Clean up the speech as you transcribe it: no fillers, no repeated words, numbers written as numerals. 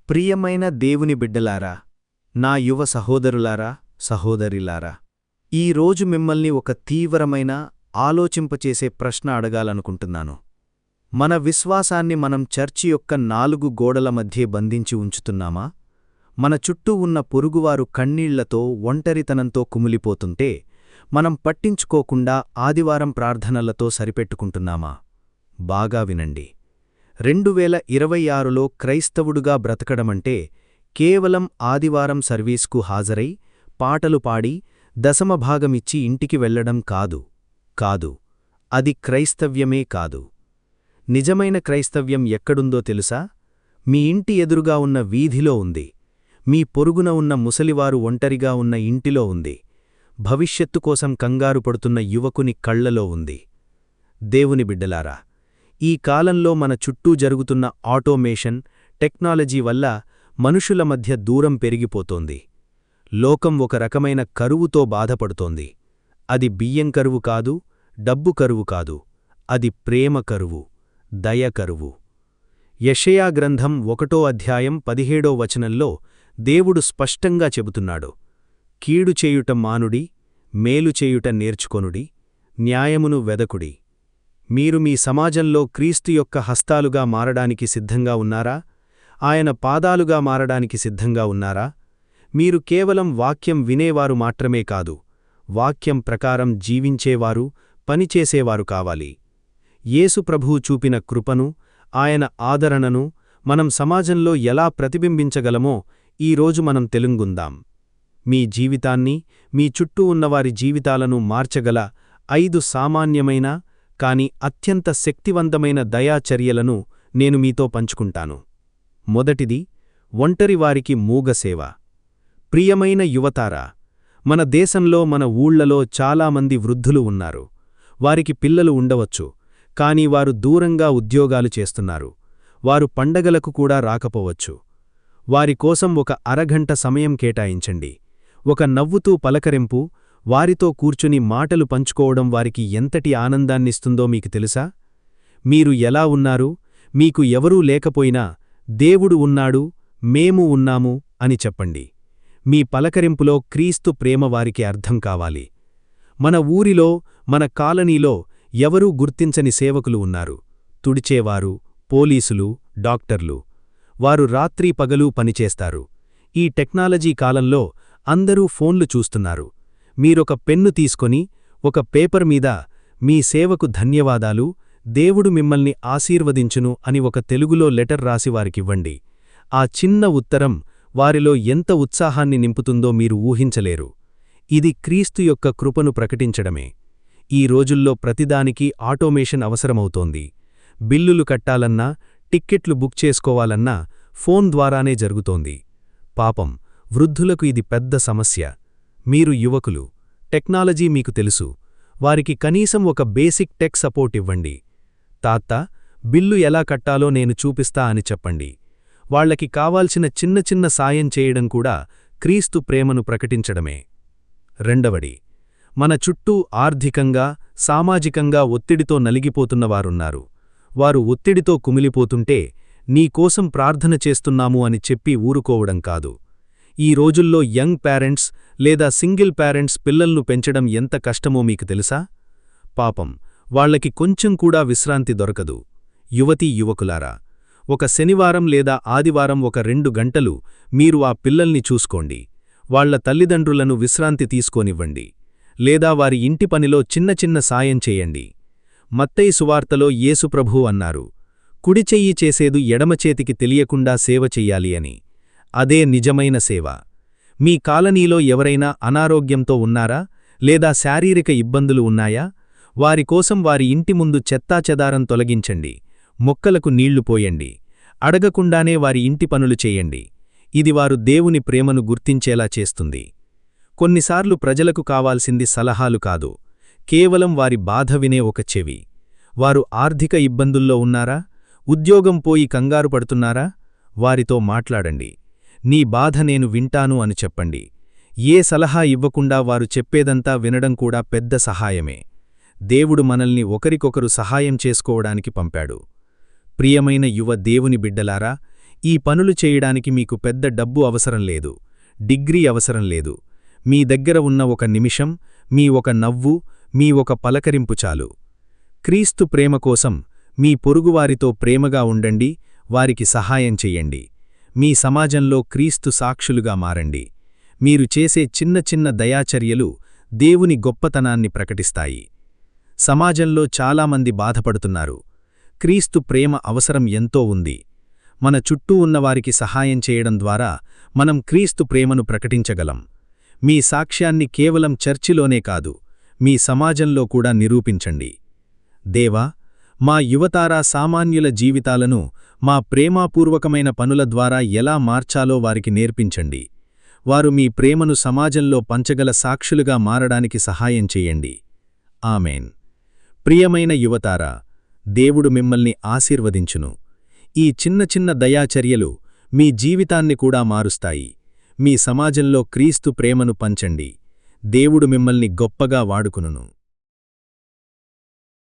ప్రియమైన దేవుని బిడ్డలారా, నా యువ సహోదరులారా, సహోదరిలారా, ఈరోజు మిమ్మల్ని ఒక తీవ్రమైన ఆలోచింపచేసే ప్రశ్న అడగాలనుకుంటున్నాను. మన విశ్వాసాన్ని మనం చర్చి యొక్క 4 గోడల మధ్యే బంధించి ఉంచుతున్నామా? మన చుట్టూ ఉన్న పొరుగువారు కన్నీళ్లతో ఒంటరితనంతో కుమిలిపోతుంటే మనం పట్టించుకోకుండా ఆదివారం ప్రార్థనలతో సరిపెట్టుకుంటున్నామా? బాగా వినండి. 2026లో క్రైస్తవుడుగా బ్రతకడమంటే కేవలం ఆదివారం సర్వీస్కు హాజరై పాటలు పాడి దశమభాగమిచ్చి ఇంటికి వెళ్లడం కాదు. అది క్రైస్తవ్యమే కాదు. నిజమైన క్రైస్తవ్యం ఎక్కడుందో తెలుసా? మీ ఇంటి ఎదురుగా ఉన్న వీధిలో ఉంది. మీ పొరుగున ఉన్న ముసలివారు ఒంటరిగా ఉన్న ఇంటిలో ఉంది. భవిష్యత్తు కోసం కంగారు పడుతున్న యువకుని కళ్లలో ఉంది. దేవుని బిడ్డలారా, ఈ కాలంలో మన చుట్టూ జరుగుతున్న ఆటోమేషన్, టెక్నాలజీ వల్ల మనుషుల మధ్య దూరం పెరిగిపోతోంది. లోకం ఒక రకమైన కరువుతో బాధపడుతోంది. అది బియ్యం కరువు కాదు, డబ్బు కరువు కాదు, అది ప్రేమ కరువు, దయ కరువు. యెషయా గ్రంథం 1వ అధ్యాయం 17వ వచనంలో దేవుడు స్పష్టంగా చెబుతున్నాడు, కీడు చేయుట మానుడి, మేలు చేయుట నేర్చుకొనుడి, న్యాయమును వెదకుడి. మీరు మీ సమాజంలో క్రీస్తు యొక్క హస్తాలుగా మారడానికి సిద్ధంగా ఉన్నారా? ఆయన పాదాలుగా మారడానికి సిద్ధంగా ఉన్నారా? మీరు కేవలం వాక్యం వినేవారు మాత్రమే కాదు, వాక్యం ప్రకారం జీవించేవారు, పనిచేసేవారు కావాలి. యేసు ప్రభువు చూపిన కృపను, ఆయన ఆదరణను మనం సమాజంలో ఎలా ప్రతిబింబించగలమో ఈరోజు మనం తెలుసుకుందాం. మీ జీవితాన్ని, మీ చుట్టూ ఉన్నవారి జీవితాలను మార్చగల 5 సామాన్యమైన కాని అత్యంత శక్తివంతమైన దయాచర్యలను నేను మీతో పంచుకుంటాను. మొదటిది, ఒంటరివారికి మూగసేవ. ప్రియమైన యువతారా, మన దేశంలో, మన ఊళ్లలో చాలామంది వృద్ధులు ఉన్నారు. వారికి పిల్లలు ఉండవచ్చు, కాని వారు దూరంగా ఉద్యోగాలు చేస్తున్నారు. వారు పండగలకు కూడా రాకపోవచ్చు. వారి కోసం ఒక అరగంట సమయం కేటాయించండి. ఒక నవ్వుతూ పలకరింపు, వారితో కూర్చుని మాటలు పంచుకోవడం వారికి ఎంతటి ఆనందాన్నిస్తుందో మీకు తెలుసా? మీరు ఎలా ఉన్నారు? మీకు ఎవరూ లేకపోయినా దేవుడు ఉన్నాడు, మేము ఉన్నాము అని చెప్పండి. మీ పలకరింపులో క్రీస్తు ప్రేమ వారికి అర్థం కావాలి. మన ఊరిలో, మన కాలనీలో ఎవరూ గుర్తించని సేవకులు ఉన్నారు. తుడిచేవారు, పోలీసులు, డాక్టర్లు. వారు రాత్రీ పగలూ పనిచేస్తారు. ఈ టెక్నాలజీ కాలంలో అందరూ ఫోన్లు చూస్తున్నారు. మీరొక పెన్ను తీసుకొని ఒక పేపర్ మీద మీ సేవకు ధన్యవాదాలు, దేవుడు మిమ్మల్ని ఆశీర్వదించును అని ఒక తెలుగులో లెటర్ రాసి వారికివ్వండి. ఆ చిన్న ఉత్తరం వారిలో ఎంత ఉత్సాహాన్ని నింపుతుందో మీరు ఊహించలేరు. ఇది క్రీస్తు యొక్క కృపను ప్రకటించడమే. ఈ రోజుల్లో ప్రతిదానికి ఆటోమేషన్ అవసరమవుతోంది. బిల్లులు కట్టాలన్నా, టిక్కెట్లు బుక్ చేసుకోవాలన్నా ఫోన్ ద్వారానే జరుగుతోంది. పాపం, వృద్ధులకు ఇది పెద్ద సమస్య. మీరు యువకులు, టెక్నాలజీ మీకు తెలుసు. వారికి కనీసం ఒక బేసిక్ టెక్ సపోర్ట్ ఇవ్వండి. తాత్తా, బిల్లు ఎలా కట్టాలో నేను చూపిస్తా అని చెప్పండి. వాళ్లకి కావాల్సిన చిన్న చిన్న సాయం చేయడం కూడా క్రీస్తు ప్రేమను ప్రకటించడమే. రెండవది, మన చుట్టూ ఆర్థికంగా, సామాజికంగా ఒత్తిడితో నలిగిపోతున్నవారున్నారు. వారు ఒత్తిడితో కుమిలిపోతుంటే నీకోసం ప్రార్థన చేస్తున్నాము అని చెప్పి ఊరుకోవడం కాదు. ఈ రోజుల్లో యంగ్ పేరెంట్స్ లేదా సింగిల్ పేరెంట్స్ పిల్లల్ను పెంచడం ఎంత కష్టమో మీకు తెలుసా? పాపం, వాళ్లకి కొంచెం కూడా విశ్రాంతి దొరకదు. యువతీ యువకులారా, ఒక శనివారం లేదా ఆదివారం ఒక 2 గంటలు మీరు ఆ పిల్లల్ని చూసుకోండి. వాళ్ల తల్లిదండ్రులను విశ్రాంతి తీసుకోనివ్వండి. లేదా వారి ఇంటి పనిలో చిన్న చిన్న సాయం చేయండి. మత్తయి సువార్తలో యేసు ప్రభువు అన్నారు, కుడిచెయ్యి చేసేదు ఎడమచేతికి తెలియకుండా సేవ చెయ్యాలి అని. అదే నిజమైన సేవ. మీ కాలనీలో ఎవరైనా అనారోగ్యంతో ఉన్నారా? లేదా శారీరక ఇబ్బందులు ఉన్నాయా? వారికోసం వారి ఇంటి ముందు చెత్తాచెదారం తొలగించండి. మొక్కలకు నీళ్లు పోయండి. అడగకుండానే వారి ఇంటి పనులు చేయండి. ఇది వారు దేవుని ప్రేమను గుర్తించేలా చేస్తుంది. కొన్నిసార్లు ప్రజలకు కావాల్సింది సలహాలు కాదు, కేవలం వారి బాధ వినే ఒక చెవి. వారు ఆర్థిక ఇబ్బందుల్లో ఉన్నారా? ఉద్యోగం పోయి కంగారు పడుతున్నారా? వారితో మాట్లాడండి. నీ బాధ నేను వింటాను అని చెప్పండి. ఏ సలహా ఇవ్వకుండా వారు చెప్పేదంతా వినడం కూడా పెద్ద సహాయమే. దేవుడు మనల్ని ఒకరికొకరు సహాయం చేసుకోవడానికి పంపాడు. ప్రియమైన యువ దేవుని బిడ్డలారా, ఈ పనులు చేయడానికి మీకు పెద్ద డబ్బు అవసరం లేదు, డిగ్రీ అవసరం లేదు. మీ దగ్గర ఉన్న ఒక నిమిషం, మీ ఒక నవ్వు, మీ ఒక పలకరింపు చాలు. క్రీస్తు ప్రేమ కోసం మీ పొరుగువారితో ప్రేమగా ఉండండి, వారికి సహాయం చెయ్యండి. మీ సమాజంలో క్రీస్తు సాక్షులుగా మారండి. మీరు చేసే చిన్న చిన్న దయాచర్యలు దేవుని గొప్పతనాన్ని ప్రకటిస్తాయి. సమాజంలో చాలామంది బాధపడుతున్నారు. క్రీస్తు ప్రేమ అవసరం ఎంతో ఉంది. మన చుట్టూ ఉన్నవారికి సహాయం చేయడం ద్వారా మనం క్రీస్తు ప్రేమను ప్రకటించగలం. మీ సాక్ష్యాన్ని కేవలం చర్చిలోనే కాదు, మీ సమాజంలో కూడా నిరూపించండి. దేవా, మా యువతారా సామాన్యుల జీవితాలను మా ప్రేమాపూర్వకమైన పనుల ద్వారా ఎలా మార్చాలో వారికి నేర్పించండి. వారు మీ ప్రేమను సమాజంలో పంచగల సాక్షులుగా మారడానికి సహాయం చేయండి. ఆమేన్. ప్రియమైన యువతారా, దేవుడు మిమ్మల్ని ఆశీర్వదించును. ఈ చిన్న చిన్న దయాచర్యలు మీ జీవితాన్ని కూడా మారుస్తాయి. మీ సమాజంలో క్రీస్తు ప్రేమను పంచండి. దేవుడు మిమ్మల్ని గొప్పగా వాడుకునును.